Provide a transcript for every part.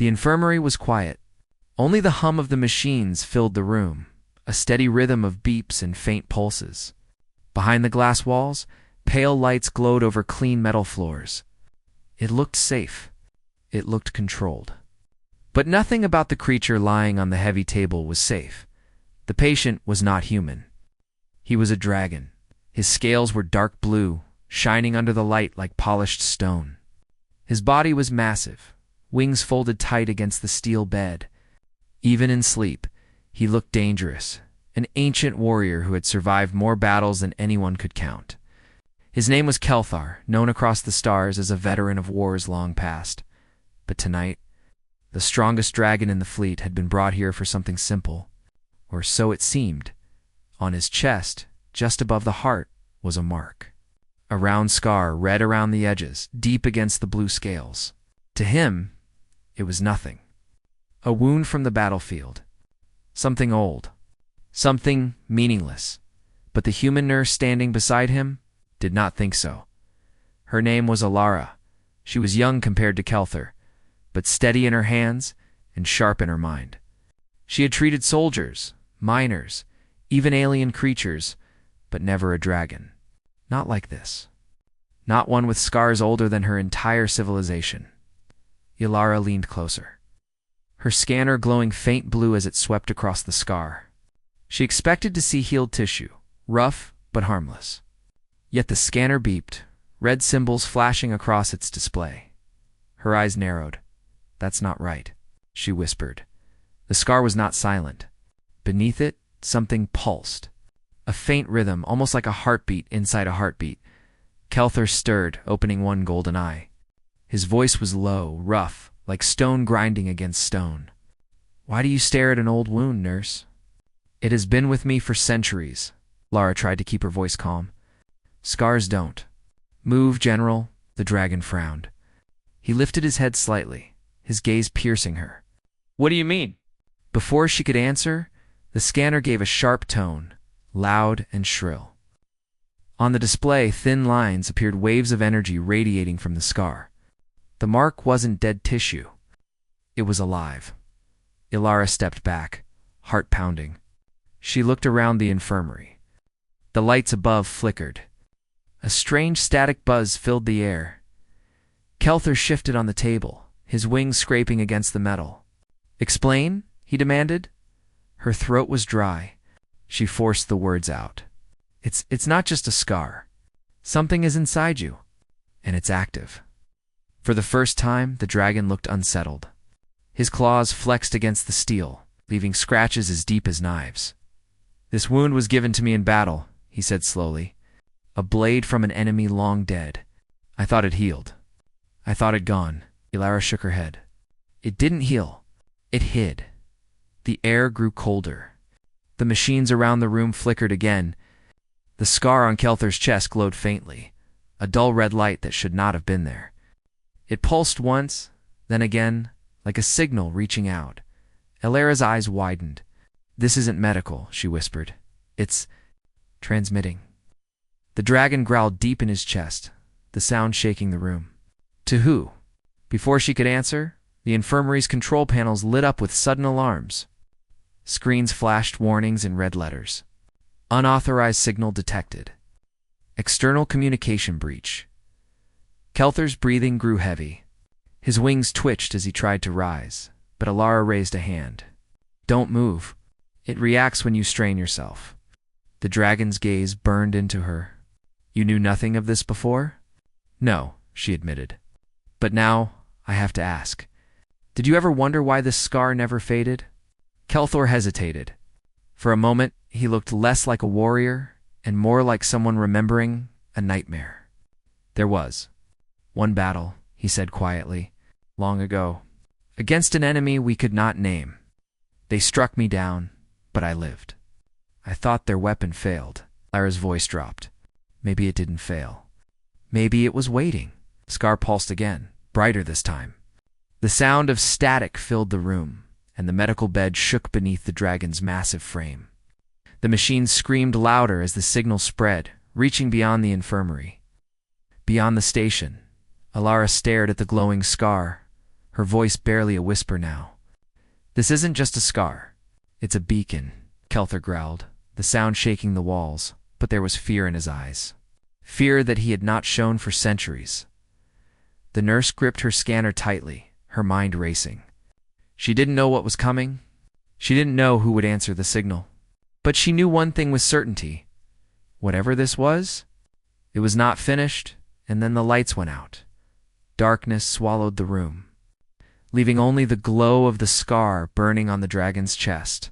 The infirmary was quiet. Only the hum of the machines filled the room, a steady rhythm of beeps and faint pulses. Behind the glass walls, pale lights glowed over clean metal floors. It looked safe. It looked controlled. But nothing about the creature lying on the heavy table was safe. The patient was not human. He was a dragon. His scales were dark blue, shining under the light like polished stone. His body was massive, wings folded tight against the steel bed. Even in sleep, he looked dangerous, an ancient warrior who had survived more battles than anyone could count. His name was Kelthar, known across the stars as a veteran of wars long past. But tonight, the strongest dragon in the fleet had been brought here for something simple, or so it seemed. On his chest, just above the heart, was a mark. A round scar, red around the edges, deep against the blue scales. To him, it was nothing. A wound from the battlefield. Something old. Something meaningless. But the human nurse standing beside him did not think so. Her name was Alara. She was young compared to Kelthar, but steady in her hands and sharp in her mind. She had treated soldiers, miners, even alien creatures, but never a dragon. Not like this. Not one with scars older than her entire civilization. Ilara leaned closer, her scanner glowing faint blue as it swept across the scar. She expected to see healed tissue, rough but harmless. Yet the scanner beeped, red symbols flashing across its display. Her eyes narrowed. "That's not right," she whispered. The scar was not silent. Beneath it, something pulsed. A faint rhythm, almost like a heartbeat inside a heartbeat. Kelthar stirred, opening one golden eye. His voice was low, rough, like stone grinding against stone. "Why do you stare at an old wound, nurse?" "It has been with me for centuries." Lara tried to keep her voice calm. "Scars don't move, General." The dragon frowned. He lifted his head slightly, his gaze piercing her. "What do you mean?" Before she could answer, the scanner gave a sharp tone, loud and shrill. On the display, thin lines appeared, waves of energy radiating from the scar. The mark wasn't dead tissue. It was alive. Ilara stepped back, heart pounding. She looked around the infirmary. The lights above flickered. A strange static buzz filled the air. Kelthar shifted on the table, his wings scraping against the metal. "Explain?" he demanded. Her throat was dry. She forced the words out. It's not just a scar. Something is inside you, and it's active." For the first time, the dragon looked unsettled. His claws flexed against the steel, leaving scratches as deep as knives. "This wound was given to me in battle," he said slowly. "A blade from an enemy long dead. I thought it healed. I thought it gone." Ilara shook her head. "It didn't heal. It hid." The air grew colder. The machines around the room flickered again. The scar on Kelthar's chest glowed faintly, a dull red light that should not have been there. It pulsed once, then again, like a signal reaching out. Ilara's eyes widened. "This isn't medical," she whispered. "It's transmitting." The dragon growled deep in his chest, the sound shaking the room. "To who?" Before she could answer, the infirmary's control panels lit up with sudden alarms. Screens flashed warnings in red letters. "Unauthorized signal detected. External communication breach." Kelthar's breathing grew heavy. His wings twitched as he tried to rise, but Ilara raised a hand. "Don't move. It reacts when you strain yourself." The dragon's gaze burned into her. "You knew nothing of this before?" "No," she admitted. "But now, I have to ask. Did you ever wonder why this scar never faded?" Kelthar hesitated. For a moment, he looked less like a warrior and more like someone remembering a nightmare. "There was one battle," he said quietly, "long ago, against an enemy we could not name. They struck me down, but I lived. I thought their weapon failed." Lara's voice dropped. "Maybe it didn't fail. Maybe it was waiting." Scar pulsed again, brighter this time. The sound of static filled the room, and the medical bed shook beneath the dragon's massive frame. The machines screamed louder as the signal spread, reaching beyond the infirmary. Beyond the station, Ilara stared at the glowing scar, her voice barely a whisper now. "This isn't just a scar. It's a beacon," Kelther growled, the sound shaking the walls, but there was fear in his eyes. Fear that he had not shown for centuries. The nurse gripped her scanner tightly, her mind racing. She didn't know what was coming. She didn't know who would answer the signal. But she knew one thing with certainty. Whatever this was, it was not finished, and then the lights went out. Darkness swallowed the room, leaving only the glow of the scar burning on the dragon's chest.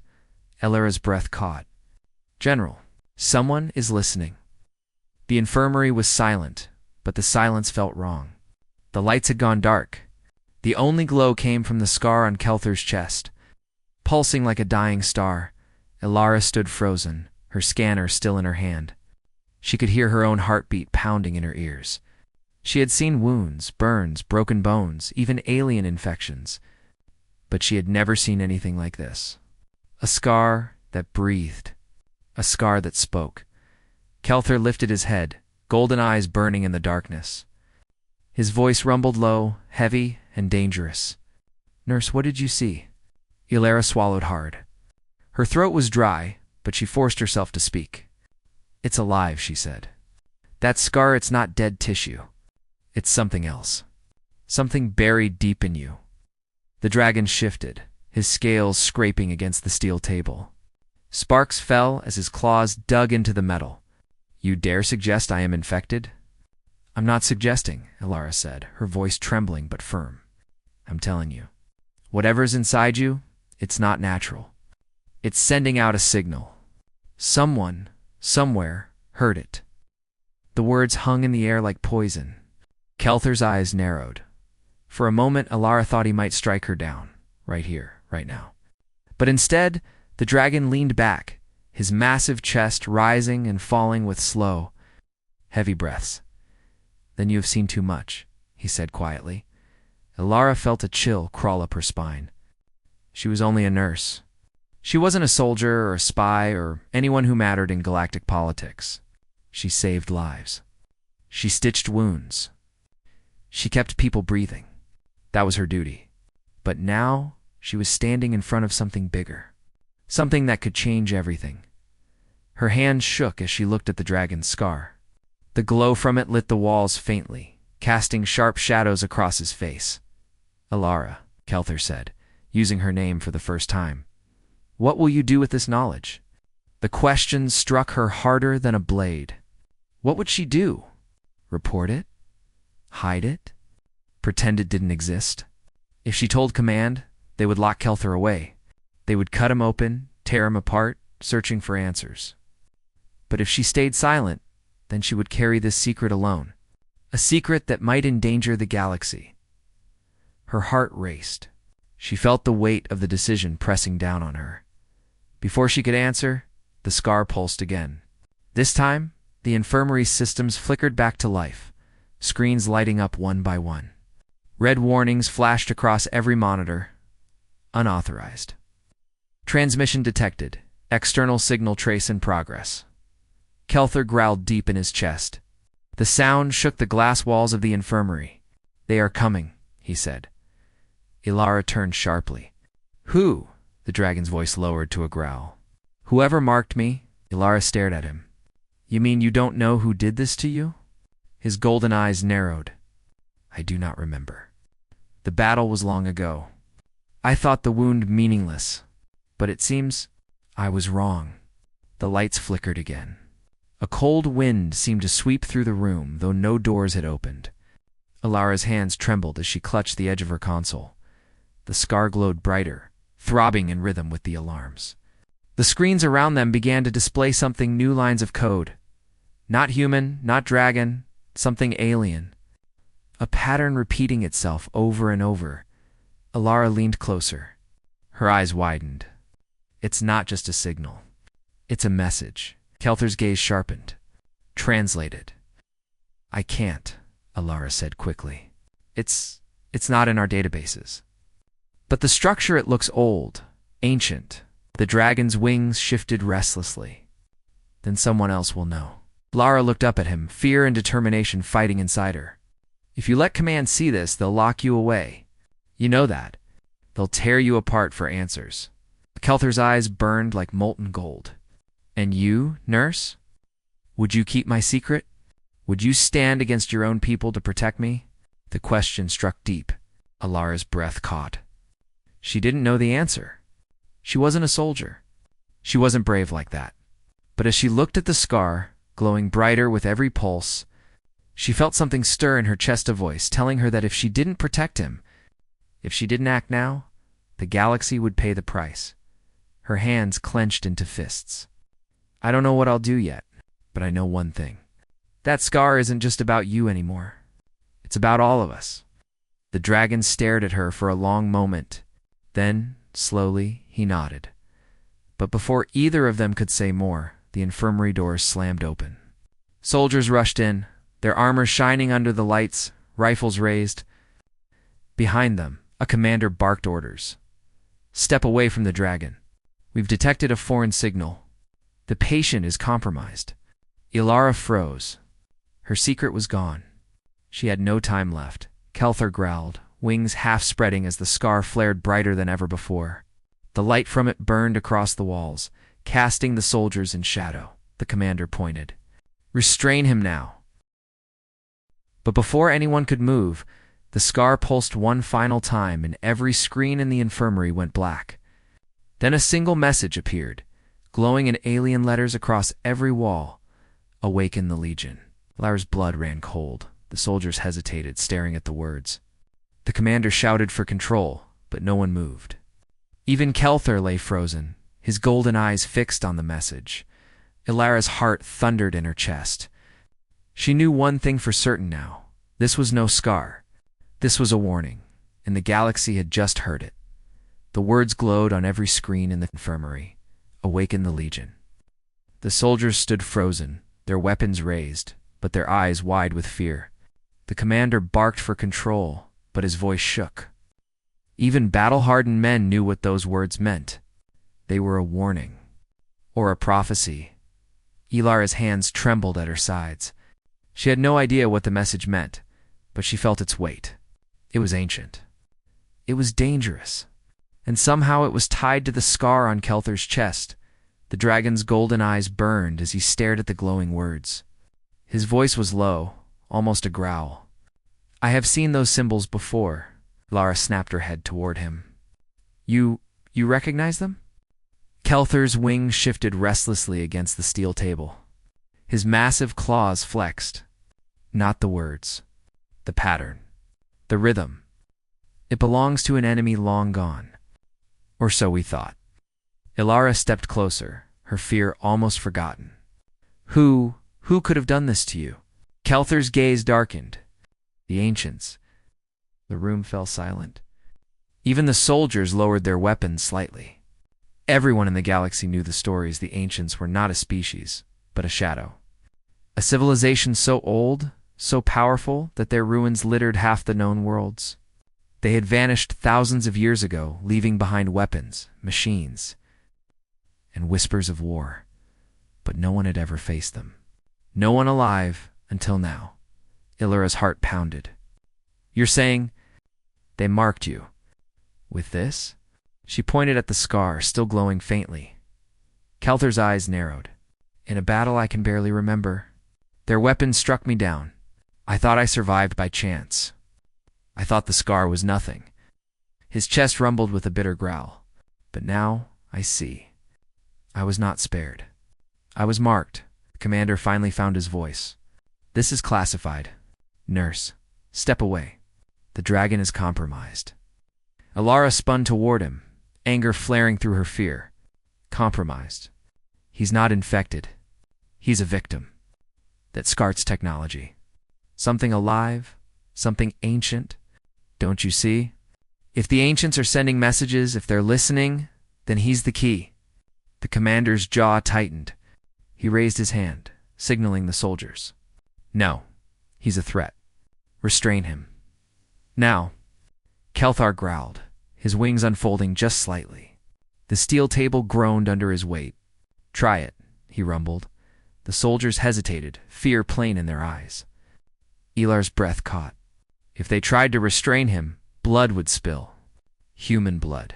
Elara's breath caught. "General, someone is listening." The infirmary was silent, but the silence felt wrong. The lights had gone dark. The only glow came from the scar on Kelther's chest. Pulsing like a dying star, Elara stood frozen, her scanner still in her hand. She could hear her own heartbeat pounding in her ears. She had seen wounds, burns, broken bones, even alien infections. But she had never seen anything like this. A scar that breathed. A scar that spoke. Kelther lifted his head, golden eyes burning in the darkness. His voice rumbled low, heavy, and dangerous. "Nurse, what did you see?" Elara swallowed hard. Her throat was dry, but she forced herself to speak. "It's alive," she said. "That scar, it's not dead tissue. It's something else. Something buried deep in you." The dragon shifted, his scales scraping against the steel table. Sparks fell as his claws dug into the metal. "You dare suggest I am infected?" "I'm not suggesting," Elara said, her voice trembling but firm. "I'm telling you. Whatever's inside you, it's not natural. It's sending out a signal. Someone, somewhere, heard it." The words hung in the air like poison. Kelther's eyes narrowed. For a moment, Elara thought he might strike her down, right here, right now. But instead, the dragon leaned back, his massive chest rising and falling with slow, heavy breaths. "Then you have seen too much," he said quietly. Elara felt a chill crawl up her spine. She was only a nurse. She wasn't a soldier or a spy or anyone who mattered in galactic politics. She saved lives. She stitched wounds. She kept people breathing. That was her duty. But now she was standing in front of something bigger. Something that could change everything. Her hands shook as she looked at the dragon's scar. The glow from it lit the walls faintly, casting sharp shadows across his face. "Elara," Kelther said, using her name for the first time. "What will you do with this knowledge?" The question struck her harder than a blade. What would she do? Report it? Hide it? Pretend it didn't exist? If she told command, they would lock Kelther away. They would cut him open, tear him apart, searching for answers. But if she stayed silent, then she would carry this secret alone. A secret that might endanger the galaxy. Her heart raced. She felt the weight of the decision pressing down on her. Before she could answer, the scar pulsed again. This time, the infirmary's systems flickered back to life, screens lighting up one by one. Red warnings flashed across every monitor. Unauthorized. Transmission detected. External signal trace in progress. Kelther growled deep in his chest. The sound shook the glass walls of the infirmary. "They are coming," he said. Elara turned sharply. "Who?" The dragon's voice lowered to a growl. "Whoever marked me." Elara stared at him. "You mean you don't know who did this to you?" His golden eyes narrowed. "I do not remember. The battle was long ago. I thought the wound meaningless, but it seems I was wrong." The lights flickered again. A cold wind seemed to sweep through the room, though no doors had opened. Elara's hands trembled as she clutched the edge of her console. The scar glowed brighter, throbbing in rhythm with the alarms. The screens around them began to display something new, lines of code. Not human, not dragon, something alien. A pattern repeating itself over and over. Elara leaned closer. Her eyes widened. "It's not just a signal. It's a message." Kelther's gaze sharpened. "Translate it." "I can't," Elara said quickly. It's not in our databases." "But the structure, it looks old, ancient." The dragon's wings shifted restlessly. "Then someone else will know." Lara looked up at him, fear and determination fighting inside her. "If you let command see this, they'll lock you away. You know that. They'll tear you apart for answers. Kelther's eyes burned like molten gold. And you, nurse? Would you keep my secret? Would you stand against your own people to protect me? The question struck deep. Alara's breath caught. She didn't know the answer. She wasn't a soldier. She wasn't brave like that. But as she looked at the scar, glowing brighter with every pulse, she felt something stir in her chest, a voice telling her that if she didn't protect him, if she didn't act now, the galaxy would pay the price. Her hands clenched into fists. I don't know what I'll do yet, but I know one thing. That scar isn't just about you anymore. It's about all of us. The dragon stared at her for a long moment. Then, slowly, he nodded. But before either of them could say more, the infirmary doors slammed open. Soldiers rushed in, their armor shining under the lights, rifles raised. Behind them, a commander barked orders. Step away from the dragon. We've detected a foreign signal. The patient is compromised. Alara froze. Her secret was gone. She had no time left. Kelther growled, wings half spreading as the scar flared brighter than ever before. The light from it burned across the walls, casting the soldiers in shadow. The commander pointed. Restrain him now. But before anyone could move, the scar pulsed one final time and every screen in the infirmary went black. Then a single message appeared, glowing in alien letters across every wall. Awaken the Legion. Lara's blood ran cold. The soldiers hesitated, staring at the words. The commander shouted for control, but no one moved. Even Kelther lay frozen, his golden eyes fixed on the message. Ilara's heart thundered in her chest. She knew one thing for certain now. This was no scar. This was a warning, and the galaxy had just heard it. The words glowed on every screen in the infirmary. Awaken the Legion. The soldiers stood frozen, their weapons raised, but their eyes wide with fear. The commander barked for control, but his voice shook. Even battle-hardened men knew what those words meant. They were a warning, or a prophecy. Ilara's hands trembled at her sides. She had no idea what the message meant, but she felt its weight. It was ancient. It was dangerous. And somehow it was tied to the scar on Kelther's chest. The dragon's golden eyes burned as he stared at the glowing words. His voice was low, almost a growl. I have seen those symbols before. Lara snapped her head toward him. You recognize them? Kelther's wings shifted restlessly against the steel table. His massive claws flexed. Not the words. The pattern. The rhythm. It belongs to an enemy long gone. Or so we thought. Ilara stepped closer, her fear almost forgotten. Who could have done this to you? Kelther's gaze darkened. The ancients. The room fell silent. Even the soldiers lowered their weapons slightly. Everyone in the galaxy knew the stories the ancients were not a species, but a shadow. A civilization so old, so powerful that their ruins littered half the known worlds. They had vanished thousands of years ago, leaving behind weapons, machines, and whispers of war. But no one had ever faced them. No one alive until now. Ilara's heart pounded. You're saying they marked you with this? She pointed at the scar, still glowing faintly. Kelther's eyes narrowed. In a battle I can barely remember. Their weapons struck me down. I thought I survived by chance. I thought the scar was nothing. His chest rumbled with a bitter growl. But now I see. I was not spared. I was marked. The commander finally found his voice. This is classified. Nurse, step away. The dragon is compromised. Ilara spun toward him, anger flaring through her fear. Compromised. He's not infected. He's a victim. That Scart's technology. Something alive, something ancient. Don't you see? If the ancients are sending messages, if they're listening, then he's the key. The commander's jaw tightened. He raised his hand, signaling the soldiers. No, he's a threat. Restrain him. Now. Kelthar growled, his wings unfolding just slightly. The steel table groaned under his weight. Try it, he rumbled. The soldiers hesitated, fear plain in their eyes. Ilar's breath caught. If they tried to restrain him, Blood would spill. Human blood.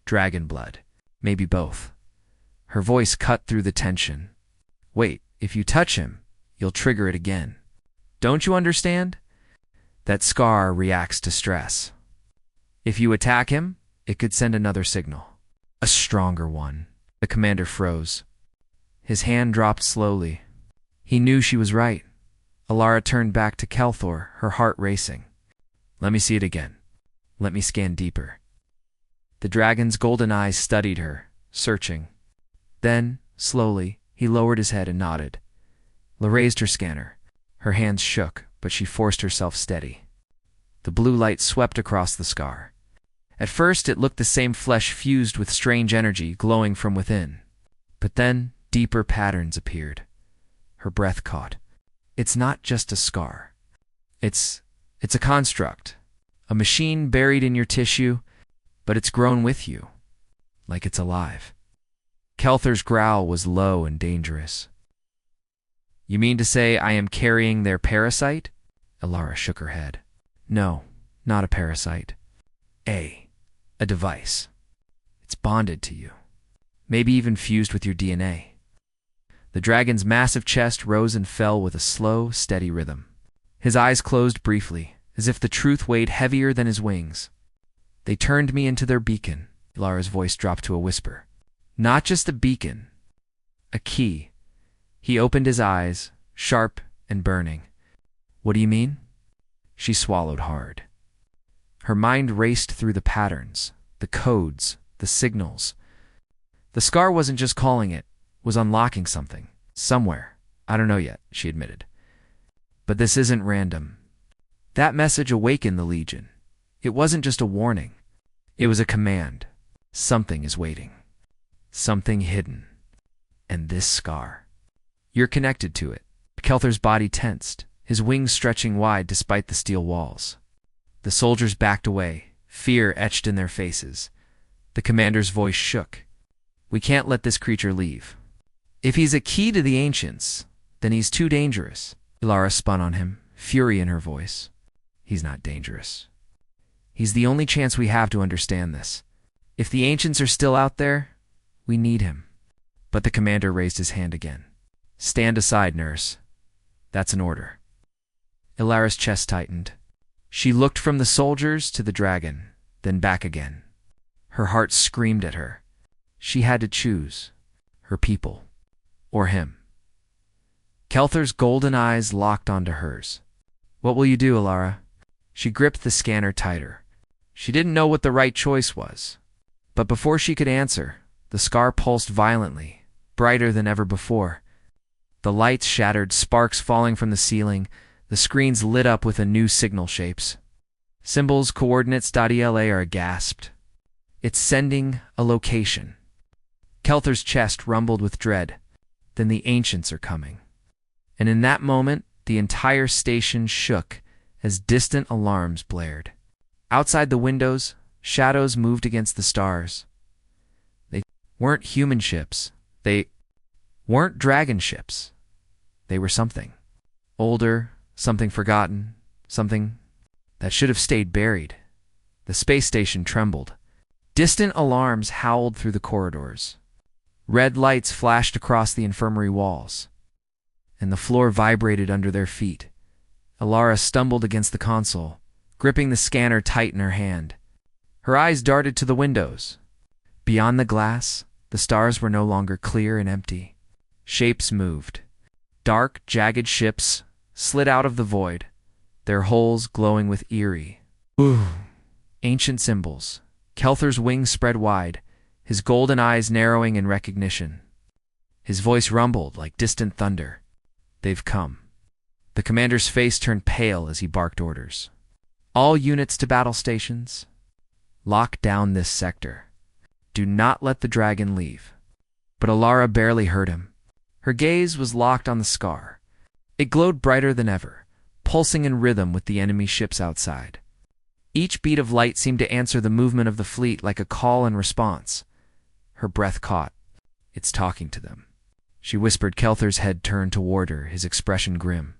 Dragon blood. Maybe both. Her voice cut through the tension. Wait, if you touch him, you'll trigger it again. Don't you understand? That scar reacts to stress. If you attack him, it could send another signal. A stronger one. The commander froze. His hand dropped slowly. He knew she was right. Alara turned back to Kelthor, her heart racing. Let me see it again. Let me scan deeper. The dragon's golden eyes studied her, searching. Then, slowly, he lowered his head and nodded. La raised her scanner. Her hands shook, but she forced herself steady. The blue light swept across the scar. At first, it looked the same flesh fused with strange energy glowing from within. But then, deeper patterns appeared. Her breath caught. It's not just a scar. It's a construct. A machine buried in your tissue, but it's grown with you. Like it's alive. Kelthor's growl was low and dangerous. You mean to say I am carrying their parasite? Alara shook her head. No, not a parasite. A device. It's bonded to you. Maybe even fused with your DNA. The dragon's massive chest rose and fell with a slow, steady rhythm. His eyes closed briefly, as if the truth weighed heavier than his wings. They turned me into their beacon. Alara's voice dropped to a whisper. Not just a beacon. A key. He opened his eyes, sharp and burning. What do you mean? She swallowed hard. Her mind raced through the patterns, the codes, the signals. The scar wasn't just calling it, was unlocking something. Somewhere. I don't know yet, she admitted. But this isn't random. That message awakened the Legion. It wasn't just a warning. It was a command. Something is waiting. Something hidden. And this scar. You're connected to it. Kelthor's body tensed, his wings stretching wide despite the steel walls. The soldiers backed away, fear etched in their faces. The commander's voice shook. We can't let this creature leave. If he's a key to the ancients, then he's too dangerous. Alara spun on him, fury in her voice. He's not dangerous. He's the only chance we have to understand this. If the ancients are still out there, we need him. But the commander raised his hand again. Stand aside, nurse. That's an order. Alara's chest tightened. She looked from the soldiers to the dragon, then back again. Her heart screamed at her. She had to choose. Her people. Or him. Kelthor's golden eyes locked onto hers. What will you do, Alara? She gripped the scanner tighter. She didn't know what the right choice was. But before she could answer, the scar pulsed violently, brighter than ever before. The lights shattered, sparks falling from the ceiling. The screens lit up with a new signal shapes. Symbols, coordinates, .ela are gasped. It's sending a location. Kelthor's chest rumbled with dread. Then the ancients are coming. And in that moment, the entire station shook as distant alarms blared. Outside the windows, shadows moved against the stars. They weren't human ships. They weren't dragon ships. They were something. Older, something forgotten, something that should have stayed buried. The space station trembled. Distant alarms howled through the corridors. Red lights flashed across the infirmary walls, and the floor vibrated under their feet. Alara stumbled against the console, gripping the scanner tight in her hand. Her eyes darted to the windows. Beyond the glass, the stars were no longer clear and empty. Shapes moved. Dark, jagged ships slid out of the void, their holes glowing with eerie, ancient symbols. Kelthor's wings spread wide, his golden eyes narrowing in recognition. His voice rumbled like distant thunder. They've come. The commander's face turned pale as he barked orders. All units to battle stations. Lock down this sector. Do not let the dragon leave. But Alara barely heard him. Her gaze was locked on the scar. It glowed brighter than ever, pulsing in rhythm with the enemy ships outside. Each beat of light seemed to answer the movement of the fleet like a call and response. Her breath caught. It's talking to them. She whispered. Kelthor's head turned toward her, his expression grim.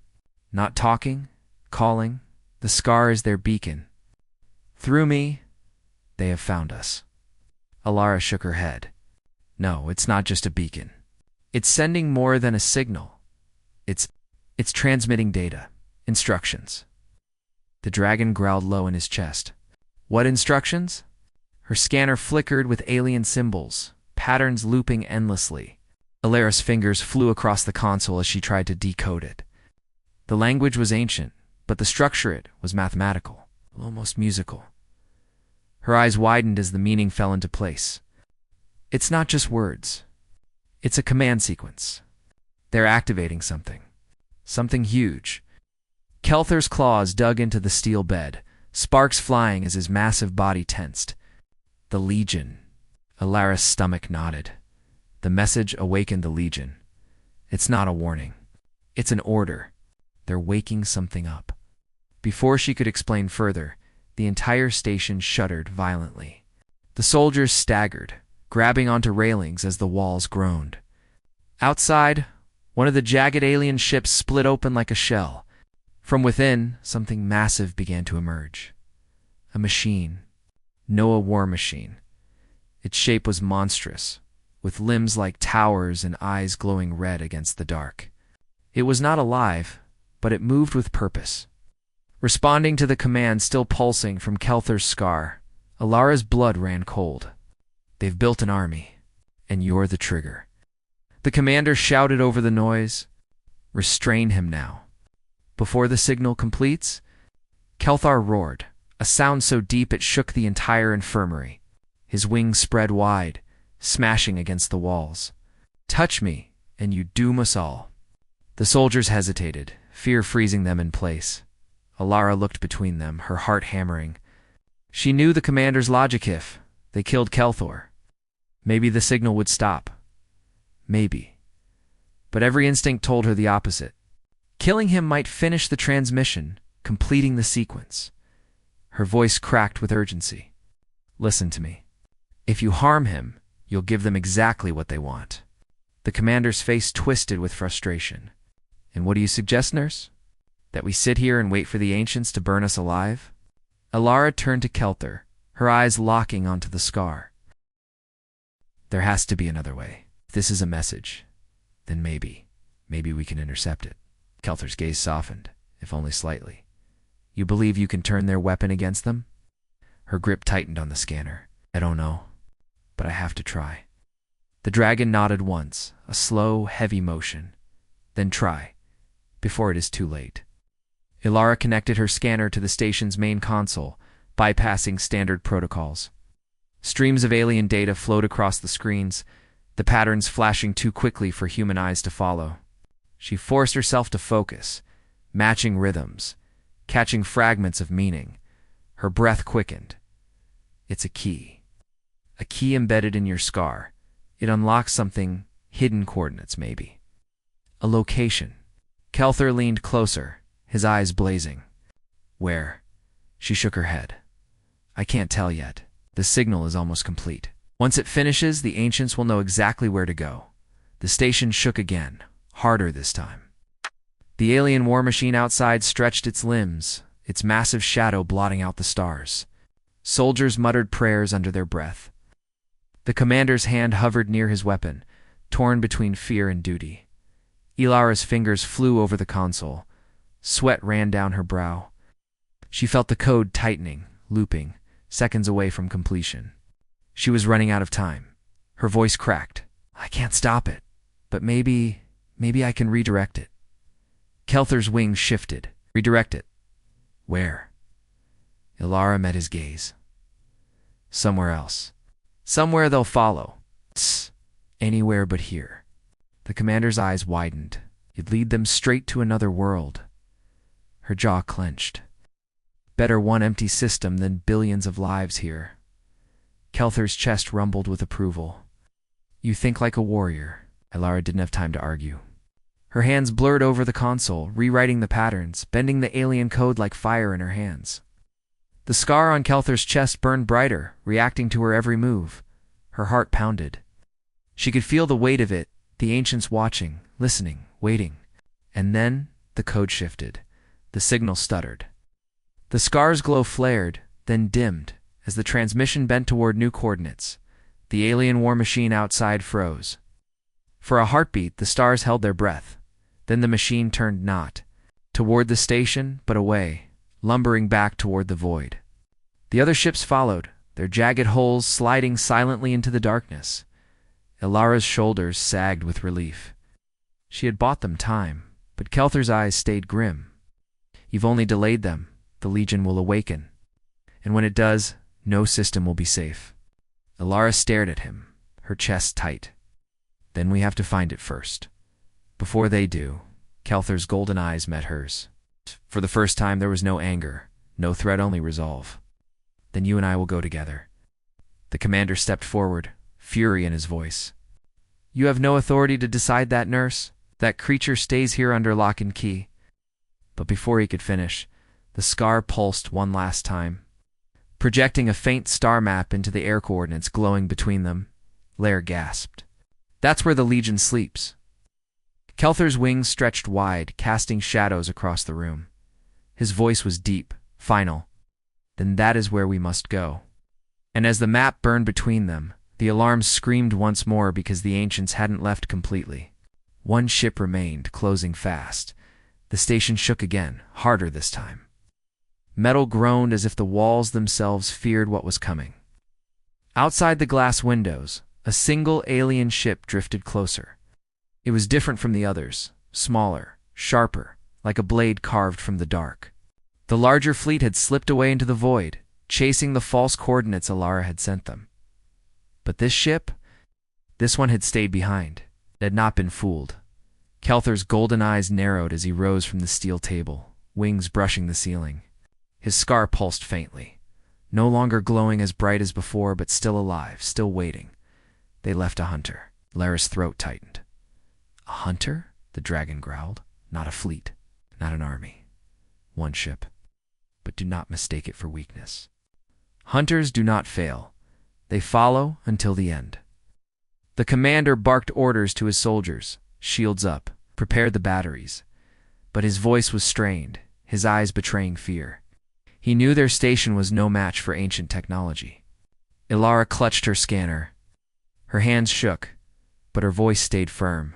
Not talking, calling. The scar is their beacon. Through me, they have found us. Alara shook her head. No, it's not just a beacon. It's sending more than a signal. It's transmitting data, instructions. The dragon growled low in his chest. What instructions? Her scanner flickered with alien symbols, patterns looping endlessly. Alara's fingers flew across the console as she tried to decode it. The language was ancient, but the structure it was mathematical, almost musical. Her eyes widened as the meaning fell into place. It's not just words. It's a command sequence. They're activating something. Something huge. Kelther's claws dug into the steel bed, sparks flying as his massive body tensed. The Legion. Alara's stomach nodded. The message awakened the Legion. It's not a warning. It's an order. They're waking something up. Before she could explain further, the entire station shuddered violently. The soldiers staggered, grabbing onto railings as the walls groaned. Outside, one of the jagged alien ships split open like a shell. From within, something massive began to emerge. A machine. No, a war machine. Its shape was monstrous, with limbs like towers and eyes glowing red against the dark. It was not alive, but it moved with purpose. Responding to the command still pulsing from Kelther's scar, Alara's blood ran cold. They've built an army, and you're the trigger. The commander shouted over the noise. Restrain him now. Before the signal completes, Kelthar roared, a sound so deep it shook the entire infirmary. His wings spread wide, smashing against the walls. Touch me, and you doom us all. The soldiers hesitated, fear freezing them in place. Alara looked between them, her heart hammering. She knew the commander's logic if they killed Kelthor. Maybe the signal would stop. Maybe. But every instinct told her the opposite. Killing him might finish the transmission, completing the sequence. Her voice cracked with urgency. Listen to me. If you harm him, you'll give them exactly what they want. The commander's face twisted with frustration. And what do you suggest, nurse? That we sit here and wait for the ancients to burn us alive? Alara turned to Kelther, her eyes locking onto the scar. There has to be another way. If this is a message, then maybe we can intercept it. Kelther's gaze softened, if only slightly. You believe you can turn their weapon against them? Her grip tightened on the scanner. I don't know, but I have to try. The dragon nodded once, a slow, heavy motion. Then try, before it is too late. Alara connected her scanner to the station's main console, bypassing standard protocols. Streams of alien data flowed across the screens, the patterns flashing too quickly for human eyes to follow. She forced herself to focus, matching rhythms, catching fragments of meaning. Her breath quickened. It's a key embedded in your scar. It unlocks something, hidden coordinates maybe. A location. Kelther leaned closer, his eyes blazing. Where? She shook her head. I can't tell yet. The signal is almost complete. Once it finishes, the ancients will know exactly where to go. The station shook again, harder this time. The alien war machine outside stretched its limbs, its massive shadow blotting out the stars. Soldiers muttered prayers under their breath. The commander's hand hovered near his weapon, torn between fear and duty. Alara's fingers flew over the console. Sweat ran down her brow. She felt the code tightening, looping, seconds away from completion. She was running out of time. Her voice cracked. I can't stop it, but maybe I can redirect it. Kelther's wings shifted. Redirect it. Where? Alara met his gaze. Somewhere else. Somewhere they'll follow. Tss. Anywhere but here. The commander's eyes widened. You'd lead them straight to another world. Her jaw clenched. Better one empty system than billions of lives here. Kelther's chest rumbled with approval. You think like a warrior. Alara didn't have time to argue. Her hands blurred over the console, rewriting the patterns, bending the alien code like fire in her hands. The scar on Kelther's chest burned brighter, reacting to her every move. Her heart pounded. She could feel the weight of it, the ancients watching, listening, waiting. And then the code shifted. The signal stuttered. The scar's glow flared, then dimmed. As the transmission bent toward new coordinates, the alien war machine outside froze. For a heartbeat, the stars held their breath. Then the machine turned not toward the station, but away, lumbering back toward the void. The other ships followed, their jagged hulls sliding silently into the darkness. Ilara's shoulders sagged with relief. She had bought them time, but Kelther's eyes stayed grim. You've only delayed them. The Legion will awaken. And when it does, no system will be safe. Ilara stared at him, her chest tight. Then we have to find it first. Before they do, Kelther's golden eyes met hers. For the first time there was no anger, no threat, only resolve. Then you and I will go together. The commander stepped forward, fury in his voice. You have no authority to decide that, nurse. That creature stays here under lock and key. But before he could finish, the scar pulsed one last time, projecting a faint star map into the air coordinates glowing between them. Lair gasped. That's where the Legion sleeps. Kelther's wings stretched wide, casting shadows across the room. His voice was deep, final. Then that is where we must go. And as the map burned between them, the alarms screamed once more because the ancients hadn't left completely. One ship remained, closing fast. The station shook again, harder this time. Metal groaned as if the walls themselves feared what was coming. Outside the glass windows, a single alien ship drifted closer. It was different from the others, smaller, sharper, like a blade carved from the dark. The larger fleet had slipped away into the void, chasing the false coordinates Ilara had sent them. But this ship, this one had stayed behind. It had not been fooled. Kelther's golden eyes narrowed as he rose from the steel table, wings brushing the ceiling. His scar pulsed faintly, no longer glowing as bright as before, but still alive, still waiting. They left a hunter. Lara's throat tightened. A hunter? The dragon growled. Not a fleet, not an army. One ship. But do not mistake it for weakness. Hunters do not fail. They follow until the end. The commander barked orders to his soldiers. Shields up. Prepare the batteries. But his voice was strained, his eyes betraying fear. He knew their station was no match for ancient technology. Ilara clutched her scanner. Her hands shook, but her voice stayed firm.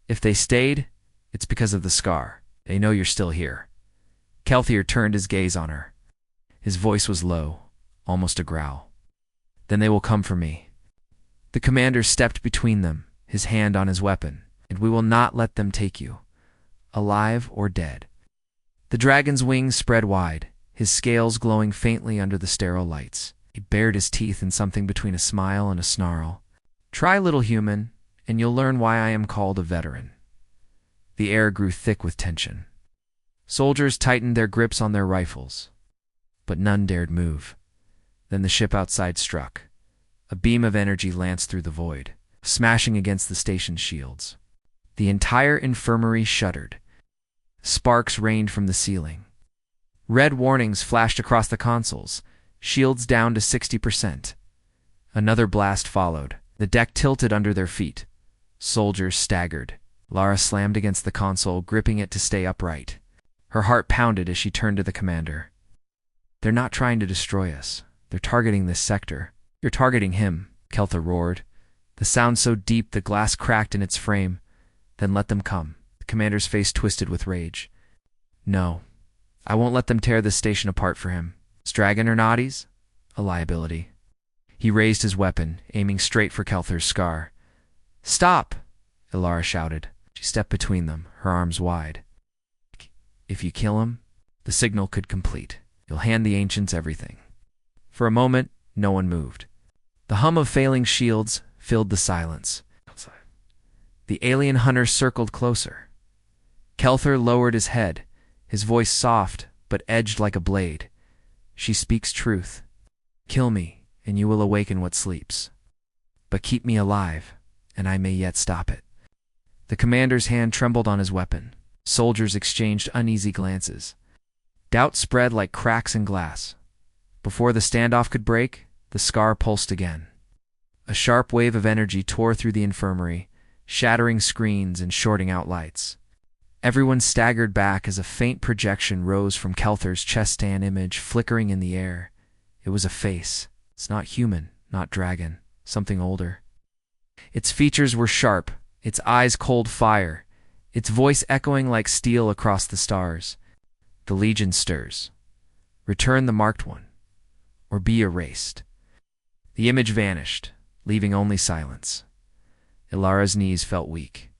If they stayed, it's because of the scar. They know you're still here. Kelther turned his gaze on her. His voice was low, almost a growl. Then they will come for me. The commander stepped between them, his hand on his weapon. And we will not let them take you, alive or dead. The dragon's wings spread wide, his scales glowing faintly under the sterile lights. He bared his teeth in something between a smile and a snarl. Try, little human, and you'll learn why I am called a veteran. The air grew thick with tension. Soldiers tightened their grips on their rifles, but none dared move. Then the ship outside struck. A beam of energy lanced through the void, smashing against the station's shields. The entire infirmary shuddered. Sparks rained from the ceiling. Red warnings flashed across the consoles, shields down to 60%. Another blast followed. The deck tilted under their feet. Soldiers staggered. Lara slammed against the console, gripping it to stay upright. Her heart pounded as she turned to the commander. They're not trying to destroy us. They're targeting this sector. You're targeting him, Kelther roared. The sound so deep the glass cracked in its frame. Then let them come. The commander's face twisted with rage. No, I won't let them tear this station apart for him. Stragon or Noddy's? A liability. He raised his weapon, aiming straight for Kelther's scar. Stop! Ilara shouted. She stepped between them, her arms wide. If you kill him, the signal could complete. You'll hand the ancients everything. For a moment, no one moved. The hum of failing shields filled the silence. The alien hunter circled closer. Kelther lowered his head, his voice soft but edged like a blade. She speaks truth. Kill me, and you will awaken what sleeps. But keep me alive, and I may yet stop it. The commander's hand trembled on his weapon. Soldiers exchanged uneasy glances. Doubt spread like cracks in glass. Before the standoff could break, the scar pulsed again. A sharp wave of energy tore through the infirmary, shattering screens and shorting out lights. Everyone staggered back as a faint projection rose from Kelther's chest-stand image, flickering in the air, It was a face. It's not human, not dragon, something older. Its features were sharp, its eyes cold fire, its voice echoing like steel across the stars. The Legion stirs. Return the marked one, or be erased. The image vanished, leaving only silence. Ilara's knees felt weak.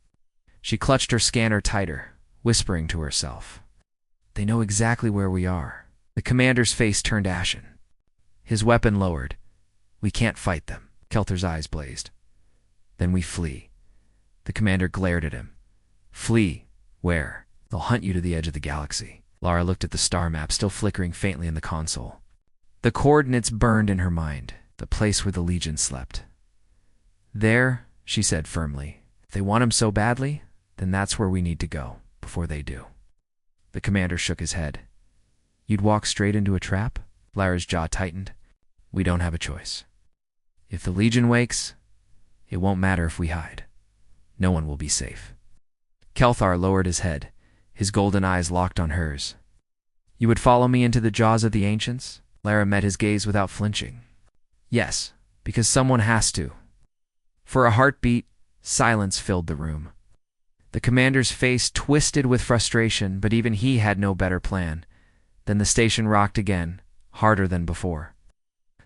She clutched her scanner tighter, whispering to herself. They know exactly where we are. The commander's face turned ashen. His weapon lowered. We can't fight them. Kelther's eyes blazed. Then we flee. The commander glared at him. Flee? Where? They'll hunt you to the edge of the galaxy. Lara looked at the star map, still flickering faintly in the console. The coordinates burned in her mind, the place where the Legion slept. There, she said firmly. If they want him so badly, then that's where we need to go, before they do. The commander shook his head. You'd walk straight into a trap? Lara's jaw tightened. We don't have a choice. If the Legion wakes, it won't matter if we hide. No one will be safe. Kelthar lowered his head, his golden eyes locked on hers. You would follow me into the jaws of the ancients? Lara met his gaze without flinching. Yes, because someone has to. For a heartbeat, silence filled the room. The commander's face twisted with frustration, but even he had no better plan. Then the station rocked again, harder than before.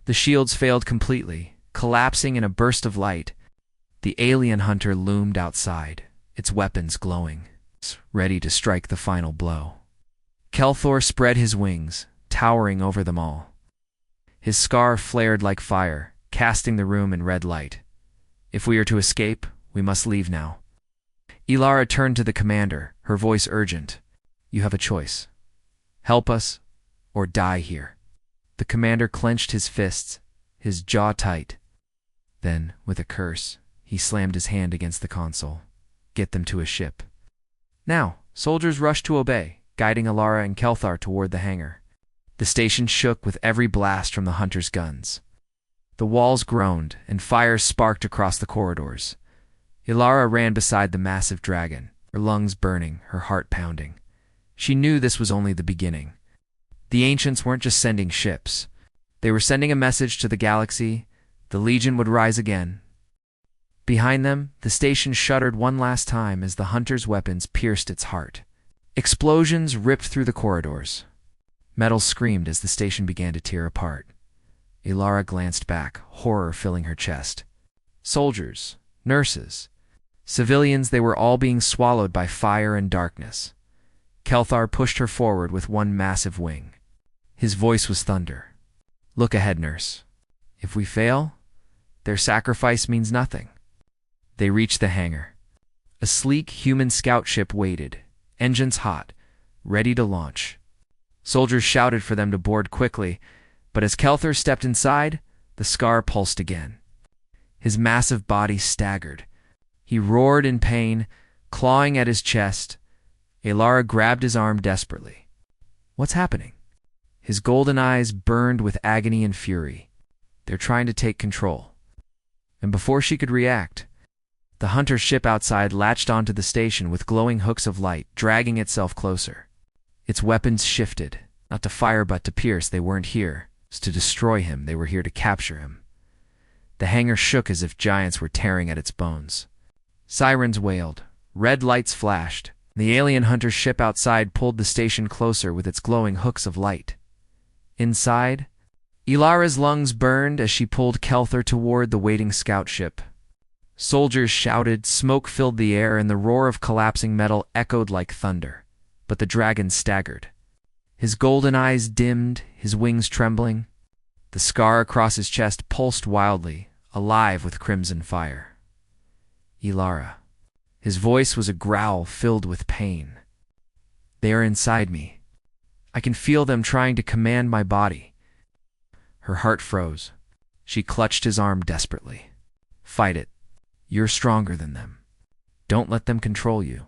The shields failed completely, collapsing in a burst of light. The alien hunter loomed outside, its weapons glowing, ready to strike the final blow. Kelthor spread his wings, towering over them all. His scar flared like fire, casting the room in red light. If we are to escape, we must leave now. Ilara turned to the commander, her voice urgent. You have a choice. Help us, or die here. The commander clenched his fists, his jaw tight. Then, with a curse, he slammed his hand against the console. Get them to a ship. Now, soldiers rushed to obey, guiding Ilara and Kelthar toward the hangar. The station shook with every blast from the hunters' guns. The walls groaned, and fires sparked across the corridors. Ilara ran beside the massive dragon, her lungs burning, her heart pounding. She knew this was only the beginning. The ancients weren't just sending ships. They were sending a message to the galaxy. The Legion would rise again. Behind them, the station shuddered one last time as the hunter's weapons pierced its heart. Explosions ripped through the corridors. Metal screamed as the station began to tear apart. Ilara glanced back, horror filling her chest. Soldiers, nurses, civilians, they were all being swallowed by fire and darkness. Kelthar pushed her forward with one massive wing. His voice was thunder. Look ahead, nurse. If we fail, their sacrifice means nothing. They reached the hangar. A sleek human scout ship waited, engines hot, ready to launch. Soldiers shouted for them to board quickly, but as Kelthar stepped inside, the scar pulsed again. His massive body staggered. He roared in pain, clawing at his chest. Ilara grabbed his arm desperately. What's happening? His golden eyes burned with agony and fury. They're trying to take control. And before she could react, the hunter ship outside latched onto the station with glowing hooks of light, dragging itself closer. Its weapons shifted, not to fire but to pierce. They weren't here to destroy him, they were here to capture him. The hangar shook as if giants were tearing at its bones. Sirens wailed, red lights flashed. The alien hunter ship outside pulled the station closer with its glowing hooks of light. Inside, Ilara's lungs burned as she pulled Kelthar toward the waiting scout ship. Soldiers shouted, smoke filled the air, and the roar of collapsing metal echoed like thunder. But the dragon staggered. His golden eyes dimmed, his wings trembling. The scar across his chest pulsed wildly, alive with crimson fire. Ilara. His voice was a growl filled with pain. They are inside me. I can feel them trying to command my body. Her heart froze. She clutched his arm desperately. Fight it. You're stronger than them. Don't let them control you.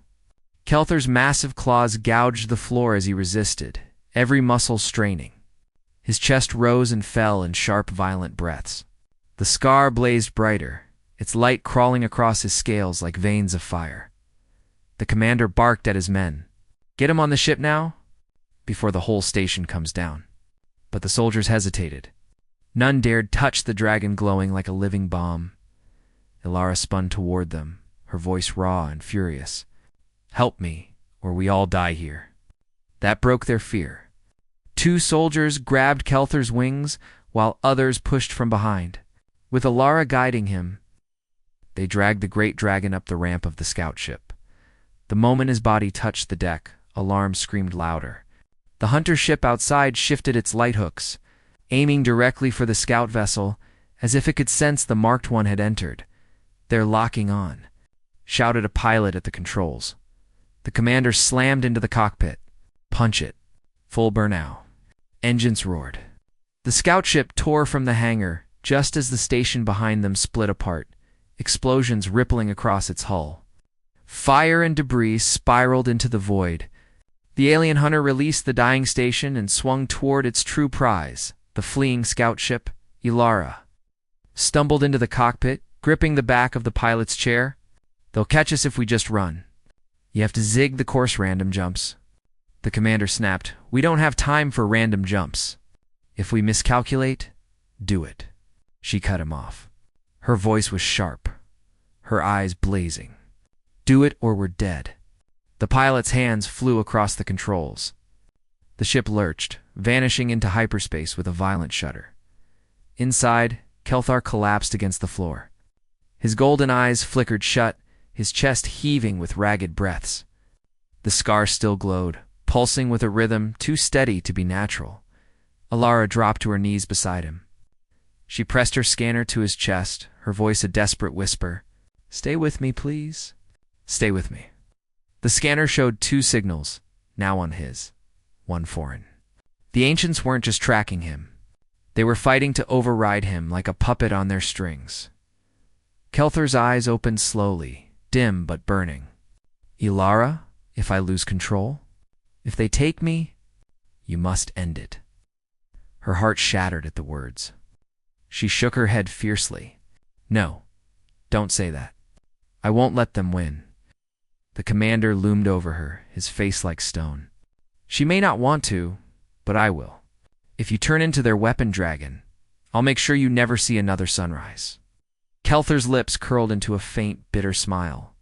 Kelthar's massive claws gouged the floor as he resisted, every muscle straining. His chest rose and fell in sharp, violent breaths. The scar blazed brighter, its light crawling across his scales like veins of fire. The commander barked at his men. Get him on the ship now, before the whole station comes down. But the soldiers hesitated. None dared touch the dragon glowing like a living bomb. Ilara spun toward them, her voice raw and furious. "Help me, or we all die here." That broke their fear. 2 soldiers grabbed Kelthor's wings, while others pushed from behind. With Ilara guiding him, they dragged the great dragon up the ramp of the scout ship. The moment his body touched the deck, alarms screamed louder. The hunter ship outside shifted its light hooks, aiming directly for the scout vessel, as if it could sense the marked one had entered. "They're locking on," shouted a pilot at the controls. The commander slammed into the cockpit. "Punch it. Full burnout." Engines roared. The scout ship tore from the hangar, just as the station behind them split apart, explosions rippling across its hull. Fire and debris spiraled into the void. The alien hunter released the dying station and swung toward its true prize, the fleeing scout ship, Ilara. Stumbled into the cockpit, gripping the back of the pilot's chair. "They'll catch us if we just run. You have to zig the course random jumps." The commander snapped, "We don't have time for random jumps. If we miscalculate, do it." She cut him off. Her voice was sharp, her eyes blazing. "Do it or we're dead." The pilot's hands flew across the controls. The ship lurched, vanishing into hyperspace with a violent shudder. Inside, Kelthor collapsed against the floor. His golden eyes flickered shut, his chest heaving with ragged breaths. The scar still glowed, pulsing with a rhythm too steady to be natural. Ilara dropped to her knees beside him. She pressed her scanner to his chest, her voice a desperate whisper. "Stay with me, please. Stay with me." The scanner showed 2 signals, now on his, 1 foreign. The ancients weren't just tracking him. They were fighting to override him like a puppet on their strings. Kelthor's eyes opened slowly, dim but burning. "Ilara, if I lose control? If they take me, you must end it." Her heart shattered at the words. She shook her head fiercely. "No, don't say that. I won't let them win." The commander loomed over her, his face like stone. "She may not want to, but I will. If you turn into their weapon dragon, I'll make sure you never see another sunrise." Kelthor's lips curled into a faint, bitter smile.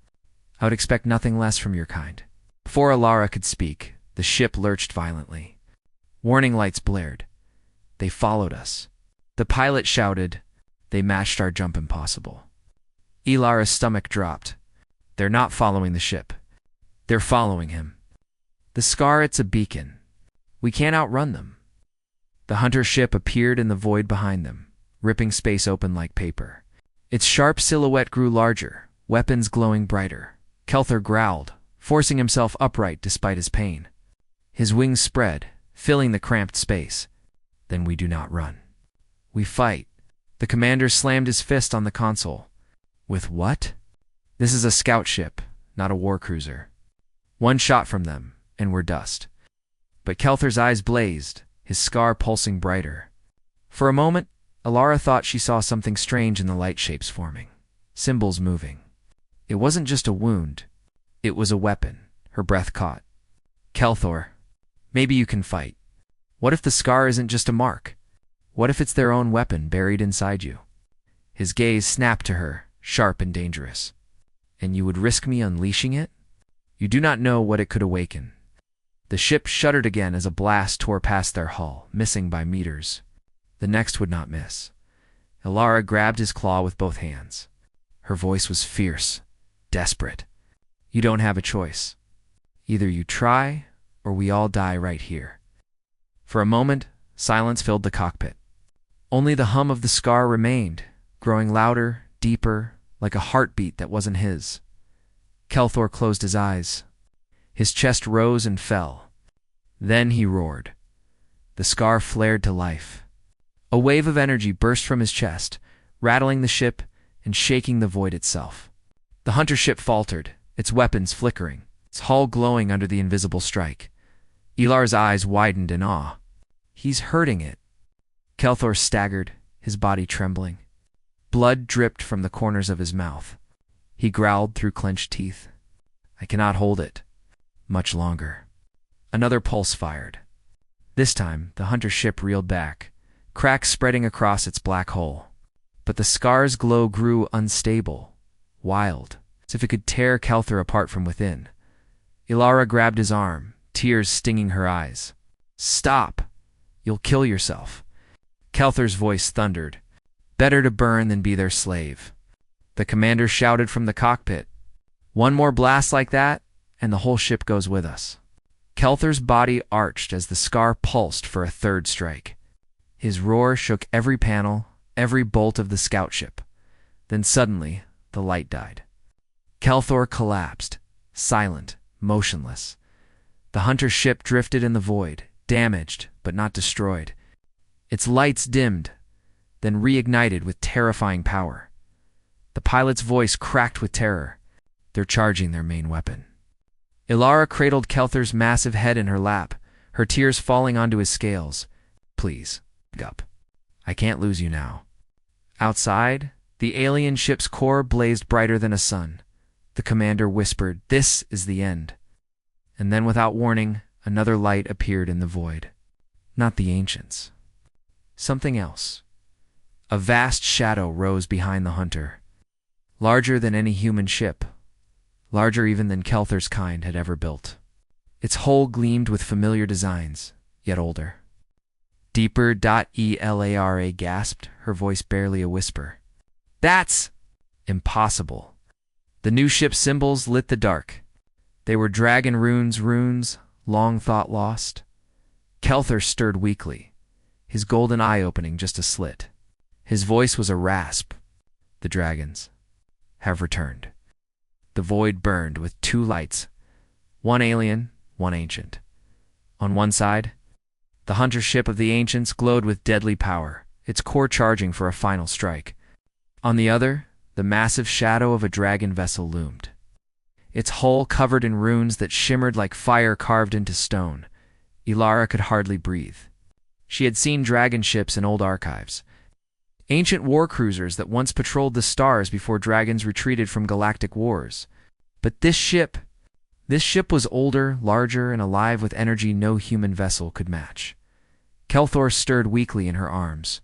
"I would expect nothing less from your kind." Before Ilara could speak, the ship lurched violently. Warning lights blared. "They followed us." The pilot shouted, "They matched our jump impossible." Ilara's stomach dropped. "They're not following the ship. They're following him. The scar, it's a beacon. We can't outrun them." The hunter ship appeared in the void behind them, ripping space open like paper. Its sharp silhouette grew larger, weapons glowing brighter. Kelthor growled, forcing himself upright despite his pain. His wings spread, filling the cramped space. "Then we do not run. We fight." The commander slammed his fist on the console. "With what?" "This is a scout ship, not a war cruiser. 1 shot from them, and we're dust." But Kelthor's eyes blazed, his scar pulsing brighter. For a moment, Ilara thought she saw something strange in the light shapes forming, symbols moving. It wasn't just a wound. It was a weapon. Her breath caught. "Kelthor, maybe you can fight. What if the scar isn't just a mark? What if it's their own weapon buried inside you?" His gaze snapped to her, sharp and dangerous. "And you would risk me unleashing it? You do not know what it could awaken." The ship shuddered again as a blast tore past their hull, missing by meters. The next would not miss. Ilara grabbed his claw with both hands. Her voice was fierce, desperate. "You don't have a choice. Either you try, or we all die right here." For a moment, silence filled the cockpit. Only the hum of the scar remained, growing louder, deeper, like a heartbeat that wasn't his. Kelthor closed his eyes. His chest rose and fell. Then he roared. The scar flared to life. A wave of energy burst from his chest, rattling the ship and shaking the void itself. The hunter ship faltered, its weapons flickering, its hull glowing under the invisible strike. Ilara's eyes widened in awe. "He's hurting it." Kelthor staggered, his body trembling. Blood dripped from the corners of his mouth. He growled through clenched teeth. "I cannot hold it much longer." Another pulse fired. This time, the hunter ship reeled back, cracks spreading across its black hull. But the scar's glow grew unstable, wild, as if it could tear Kelthur apart from within. Ilara grabbed his arm, tears stinging her eyes. "Stop! You'll kill yourself." Kelthur's voice thundered. "Better to burn than be their slave." The commander shouted from the cockpit. "One more blast like that, and the whole ship goes with us." Kelthur's body arched as the scar pulsed for a third strike. His roar shook every panel, every bolt of the scout ship. Then suddenly, the light died. Kelthur collapsed, silent, motionless. The hunter ship drifted in the void, damaged but not destroyed. Its lights dimmed, then reignited with terrifying power. The pilot's voice cracked with terror. "They're charging their main weapon." Ilara cradled Kelthur's massive head in her lap, her tears falling onto his scales. "Please, Gup. I can't lose you now." Outside, the alien ship's core blazed brighter than a sun. The commander whispered, "This is the end." And then, without warning, another light appeared in the void. Not the ancients. Something else. A vast shadow rose behind the hunter. Larger than any human ship. Larger even than Kelthur's kind had ever built. Its hull gleamed with familiar designs, yet older. "Deeper. Elara gasped, her voice barely a whisper. "That's impossible." The new ship's symbols lit the dark. They were dragon runes, long thought lost. Kelthur stirred weakly, his golden eye opening just a slit. His voice was a rasp. "The dragons have returned." The void burned with two lights, one alien, one ancient. On one side, the hunter ship of the ancients glowed with deadly power, its core charging for a final strike. On the other, the massive shadow of a dragon vessel loomed, its hull covered in runes that shimmered like fire carved into stone. Ilara could hardly breathe. She had seen dragon ships in old archives, ancient war cruisers that once patrolled the stars before dragons retreated from galactic wars. But this ship was older, larger, and alive with energy no human vessel could match. Kelthur stirred weakly in her arms.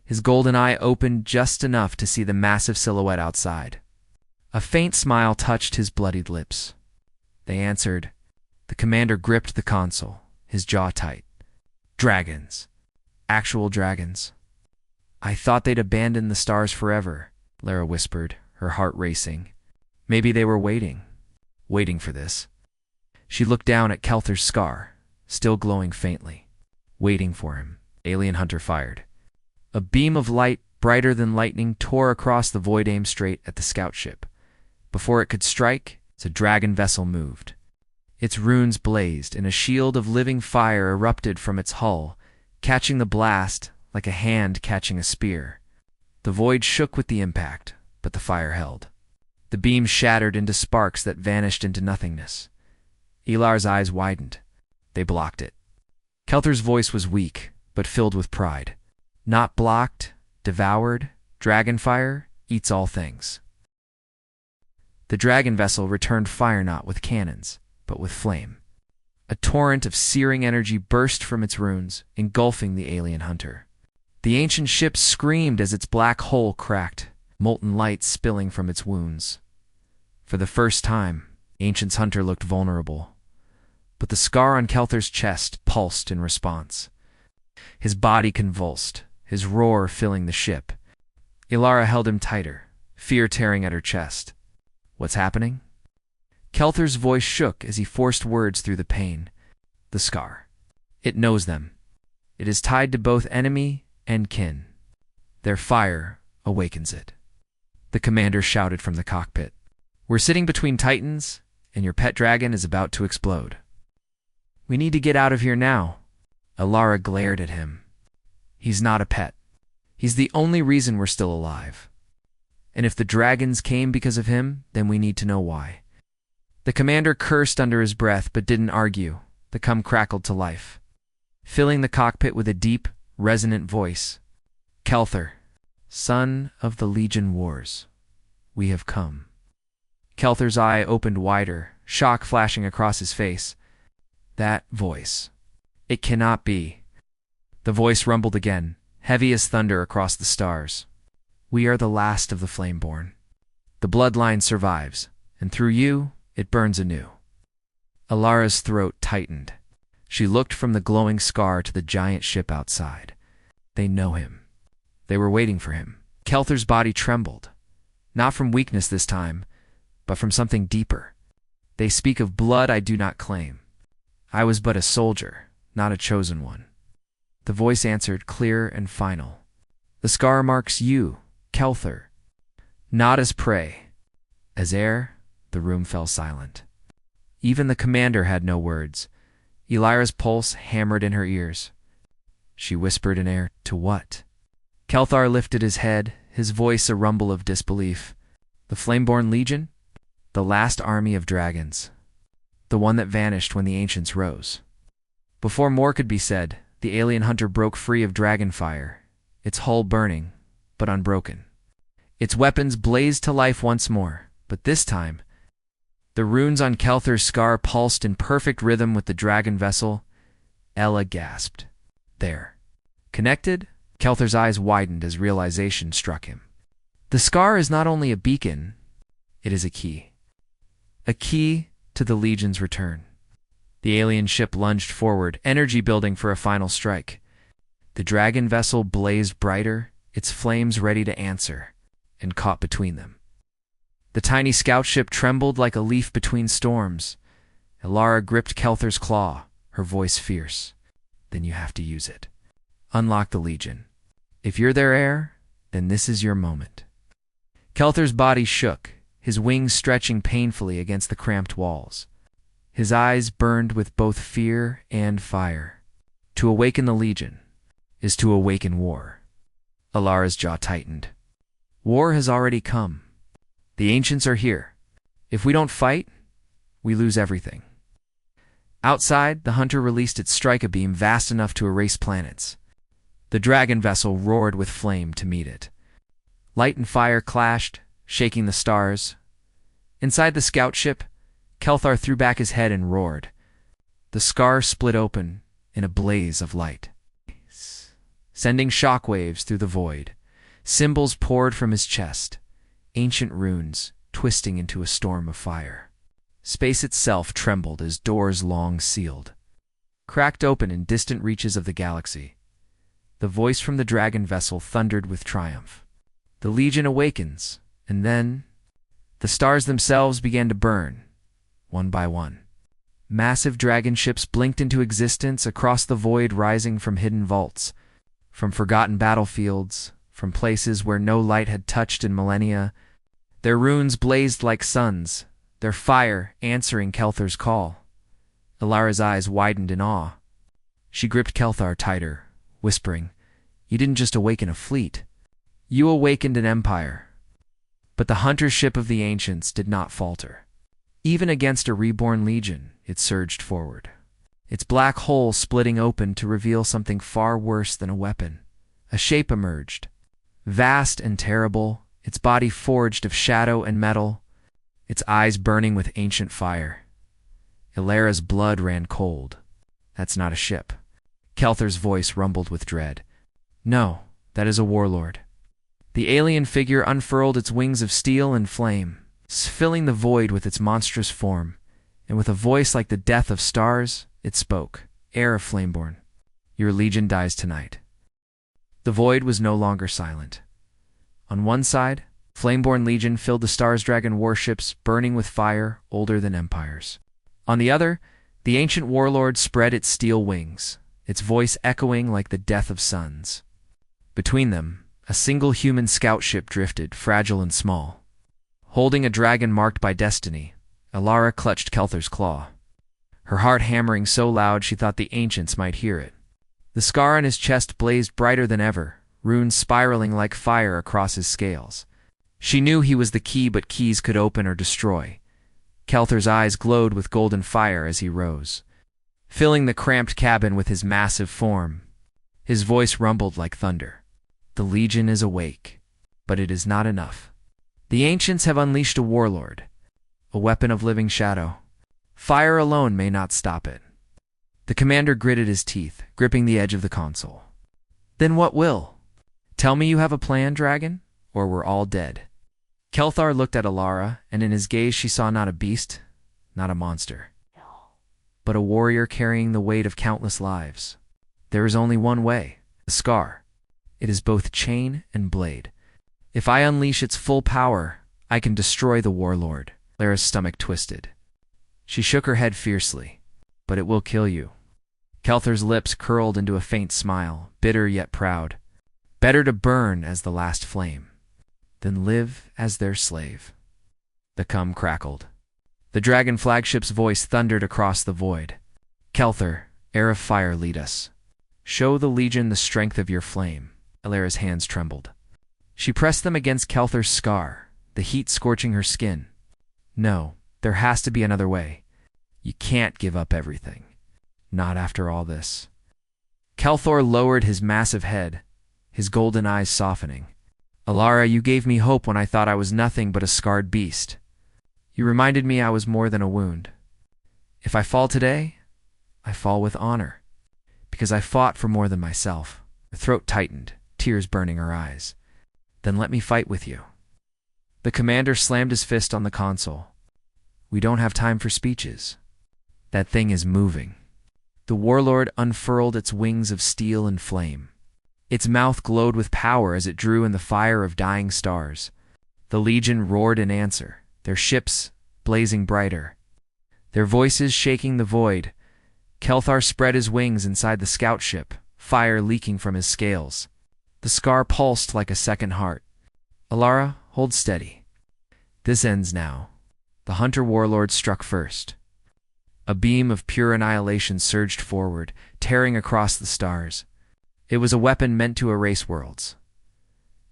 His golden eye opened just enough to see the massive silhouette outside. A faint smile touched his bloodied lips. They answered. The commander gripped the console, his jaw tight. "Dragons. Actual dragons." "I thought they'd abandoned the stars forever," Lara whispered, her heart racing. Maybe they were waiting for this. She looked down at Kelthur's scar, still glowing faintly. Waiting for him. Alien hunter fired. A beam of light, brighter than lightning, tore across the void, aimed straight at the scout ship. Before it could strike, the dragon vessel moved. Its runes blazed, and a shield of living fire erupted from its hull, catching the blast like a hand catching a spear. The void shook with the impact, but the fire held. The beam shattered into sparks that vanished into nothingness. Ilar's eyes widened. They blocked it. Kelthur's voice was weak, but filled with pride. Not blocked, devoured, dragonfire eats all things. The dragon vessel returned fire not with cannons, but with flame. A torrent of searing energy burst from its runes, engulfing the alien hunter. The ancient ship screamed as its black hull cracked, molten light spilling from its wounds. For the first time, Ancient's hunter looked vulnerable, but the scar on Kelthur's chest pulsed in response. His body convulsed, his roar filling the ship. Ilara held him tighter, fear tearing at her chest. "What's happening?" Kelthur's voice shook as he forced words through the pain. "The scar. It knows them. It is tied to both enemy and kin. Their fire awakens it." The commander shouted from the cockpit. "We're sitting between titans, and your pet dragon is about to explode. We need to get out of here now." Ilara glared at him. "He's not a pet. He's the only reason we're still alive. And if the dragons came because of him, then we need to know why." The commander cursed under his breath but didn't argue. The cum crackled to life, filling the cockpit with a deep, resonant voice. "Kelthur, son of the Legion Wars, we have come." Kelthur's eye opened wider, shock flashing across his face. That voice. It cannot be. The voice rumbled again, heavy as thunder across the stars. We are the last of the Flameborn. The bloodline survives, and through you, it burns anew. Alara's throat tightened. She looked from the glowing scar to the giant ship outside. They know him. They were waiting for him. Kelther's body trembled. Not from weakness this time, but from something deeper. They speak of blood I do not claim. I was but a soldier, not a chosen one. The voice answered, clear and final. The scar marks you, Kelther. Not as prey. As heir, the room fell silent. Even the commander had no words. Elira's pulse hammered in her ears. She whispered in air, to what? Kelthar lifted his head, his voice a rumble of disbelief. The Flameborn Legion? The last army of dragons. The one that vanished when the ancients rose. Before more could be said, the alien hunter broke free of dragon fire, its hull burning, but unbroken. Its weapons blazed to life once more, but this time, the runes on Kelther's scar pulsed in perfect rhythm with the dragon vessel. Ella gasped. There. Connected? Kelther's eyes widened as realization struck him. The scar is not only a beacon, it is a key. A key to the Legion's return. The alien ship lunged forward, energy building for a final strike. The dragon vessel blazed brighter, its flames ready to answer, and caught between them. The tiny scout ship trembled like a leaf between storms. Elara gripped Kelther's claw, her voice fierce. Then you have to use it. Unlock the Legion. If you're their heir, then this is your moment. Kelther's body shook, his wings stretching painfully against the cramped walls. His eyes burned with both fear and fire. To awaken the Legion is to awaken war. Alara's jaw tightened. War has already come. The ancients are here. If we don't fight, we lose everything. Outside, the hunter released its strike-a-beam vast enough to erase planets. The dragon vessel roared with flame to meet it. Light and fire clashed, shaking the stars. Inside the scout ship, Kelthar threw back his head and roared. The scar split open in a blaze of light, sending shockwaves through the void. Symbols poured from his chest, ancient runes twisting into a storm of fire. Space itself trembled as doors long sealed, cracked open in distant reaches of the galaxy. The voice from the dragon vessel thundered with triumph. The Legion awakens, and then the stars themselves began to burn, one by one. Massive dragon ships blinked into existence across the void, rising from hidden vaults, from forgotten battlefields, from places where no light had touched in millennia. Their runes blazed like suns, their fire answering Kelther's call. Alara's eyes widened in awe. She gripped Kelthar tighter, whispering, "You didn't just awaken a fleet. You awakened an empire." But the hunter ship of the ancients did not falter. Even against a reborn legion, it surged forward, its black hole splitting open to reveal something far worse than a weapon. A shape emerged, vast and terrible, its body forged of shadow and metal, its eyes burning with ancient fire. Ilara's blood ran cold. That's not a ship. Kelther's voice rumbled with dread. No, that is a warlord. The alien figure unfurled its wings of steel and flame, filling the void with its monstrous form, and with a voice like the death of stars, it spoke. Heir of Flameborn, your legion dies tonight. The void was no longer silent. On one side, Flameborn Legion filled the Stars Dragon warships, burning with fire, older than empires. On the other, the ancient warlord spread its steel wings, its voice echoing like the death of suns. Between them, a single human scout ship drifted, fragile and small. Holding a dragon marked by destiny, Alara clutched Kelther's claw, her heart hammering so loud she thought the ancients might hear it. The scar on his chest blazed brighter than ever, runes spiraling like fire across his scales. She knew he was the key, but keys could open or destroy. Kelther's eyes glowed with golden fire as he rose, filling the cramped cabin with his massive form. His voice rumbled like thunder. The Legion is awake, but it is not enough. The ancients have unleashed a warlord, a weapon of living shadow. Fire alone may not stop it. The commander gritted his teeth, gripping the edge of the console. Then what will? Tell me you have a plan, dragon, or we're all dead. Kelthar looked at Alara, and in his gaze she saw not a beast, not a monster, but a warrior carrying the weight of countless lives. There is only one way, the scar. It is both chain and blade. If I unleash its full power, I can destroy the warlord. Lara's stomach twisted. She shook her head fiercely. But it will kill you. Kelthar's lips curled into a faint smile, bitter yet proud. Better to burn as the last flame than live as their slave. The cum crackled. The dragon flagship's voice thundered across the void. Kelthar, heir of fire, lead us. Show the legion the strength of your flame. Alara's hands trembled. She pressed them against Kelthar's scar, the heat scorching her skin. No, there has to be another way. You can't give up everything. Not after all this. Kelthar lowered his massive head, his golden eyes softening. Alara, you gave me hope when I thought I was nothing but a scarred beast. You reminded me I was more than a wound. If I fall today, I fall with honor, because I fought for more than myself. Her throat tightened, tears burning her eyes. Then let me fight with you. The commander slammed his fist on the console. We don't have time for speeches. That thing is moving. The warlord unfurled its wings of steel and flame. Its mouth glowed with power as it drew in the fire of dying stars. The legion roared in answer, their ships blazing brighter, their voices shaking the void. Kelthar spread his wings inside the scout ship, fire leaking from his scales. The scar pulsed like a second heart. Alara, hold steady. This ends now. The hunter warlord struck first. A beam of pure annihilation surged forward, tearing across the stars. It was a weapon meant to erase worlds.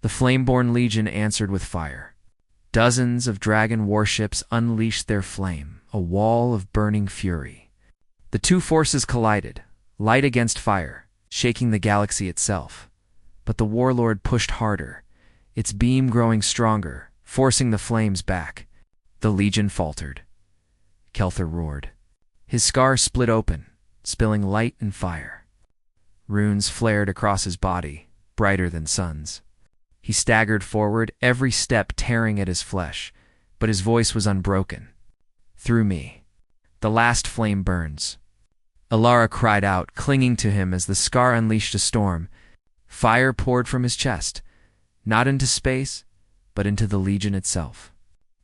The Flameborn Legion answered with fire. Dozens of dragon warships unleashed their flame, a wall of burning fury. The two forces collided, light against fire, shaking the galaxy itself. But the warlord pushed harder, its beam growing stronger, forcing the flames back. The legion faltered. Kelthar roared. His scar split open, spilling light and fire. Runes flared across his body, brighter than suns. He staggered forward, every step tearing at his flesh, but his voice was unbroken. Through me, the last flame burns. Alara cried out, clinging to him as the scar unleashed a storm. Fire poured from his chest, not into space, but into the legion itself.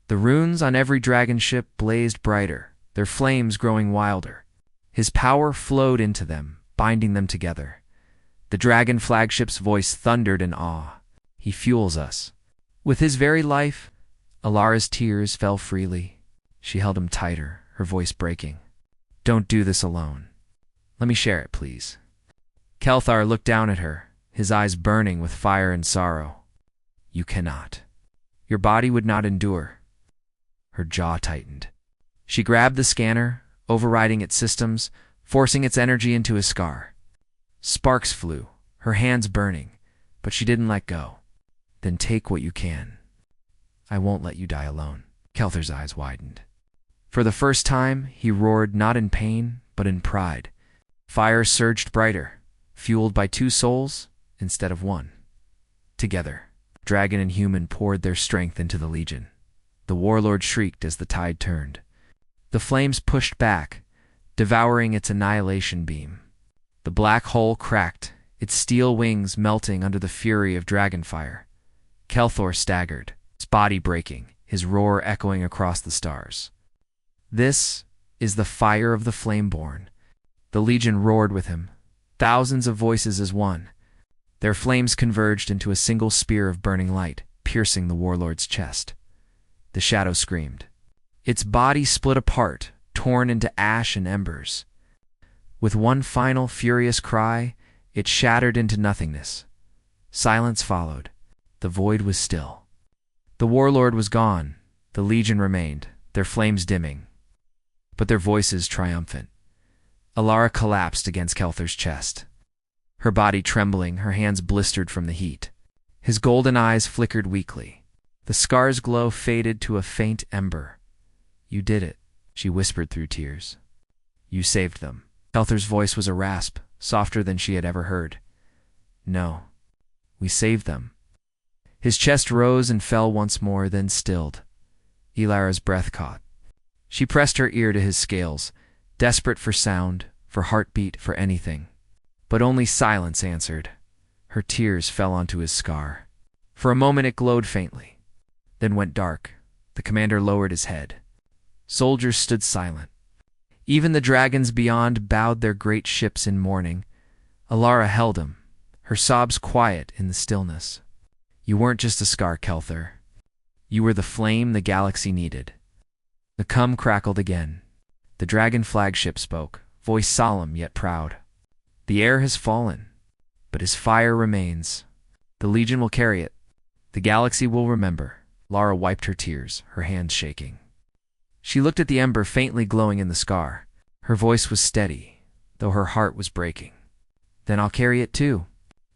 The runes on every dragon ship blazed brighter, their flames growing wilder. His power flowed into them, binding them together. The dragon flagship's voice thundered in awe. He fuels us. With his very life, Alara's tears fell freely. She held him tighter, her voice breaking. Don't do this alone. Let me share it, please. Kelthar looked down at her, his eyes burning with fire and sorrow. You cannot. Your body would not endure. Her jaw tightened. She grabbed the scanner, overriding its systems, forcing its energy into his scar. Sparks flew, her hands burning, but she didn't let go. Then take what you can. I won't let you die alone. Kelthar's eyes widened. For the first time, he roared not in pain, but in pride. Fire surged brighter, fueled by two souls instead of one. Together, dragon and human poured their strength into the legion. The warlord shrieked as the tide turned. The flames pushed back, devouring its annihilation beam. The black hole cracked, its steel wings melting under the fury of dragonfire. Kelthar staggered, his body breaking, his roar echoing across the stars. This is the fire of the Flameborn. The legion roared with him, thousands of voices as one. Their flames converged into a single spear of burning light, piercing the warlord's chest. The shadow screamed. Its body split apart, torn into ash and embers. With one final furious cry, it shattered into nothingness. Silence followed. The void was still. The warlord was gone. The legion remained, their flames dimming, but their voices triumphant. Alara collapsed against Kelthar's chest, her body trembling, her hands blistered from the heat. His golden eyes flickered weakly. The scar's glow faded to a faint ember. You did it, she whispered through tears. You saved them. Kelthar's voice was a rasp, softer than she had ever heard. No, We saved them. His chest rose and fell once more, then stilled. Elara's breath caught. She pressed her ear to his scales, desperate for sound, for heartbeat, for anything. But only silence answered. Her tears fell onto his scar. For a moment it glowed faintly, then went dark. The commander lowered his head. Soldiers stood silent. Even the dragons beyond bowed their great ships in mourning. Elara held him, her sobs quiet in the stillness. You weren't just a scar, Kelthur. You were the flame the galaxy needed. The cum crackled again. The dragon flagship spoke, voice solemn yet proud. The heir has fallen, but his fire remains. The Legion will carry it. The galaxy will remember. Lara wiped her tears, her hands shaking. She looked at the ember faintly glowing in the scar. Her voice was steady, though her heart was breaking. Then I'll carry it too.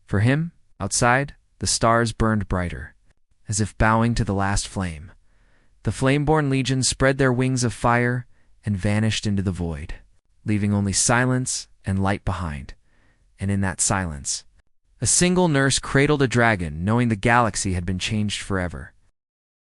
For him, outside, the stars burned brighter, as if bowing to the last flame. The flame-born legion spread their wings of fire and vanished into the void, leaving only silence and light behind. And in that silence, a single nurse cradled a dragon, knowing the galaxy had been changed forever.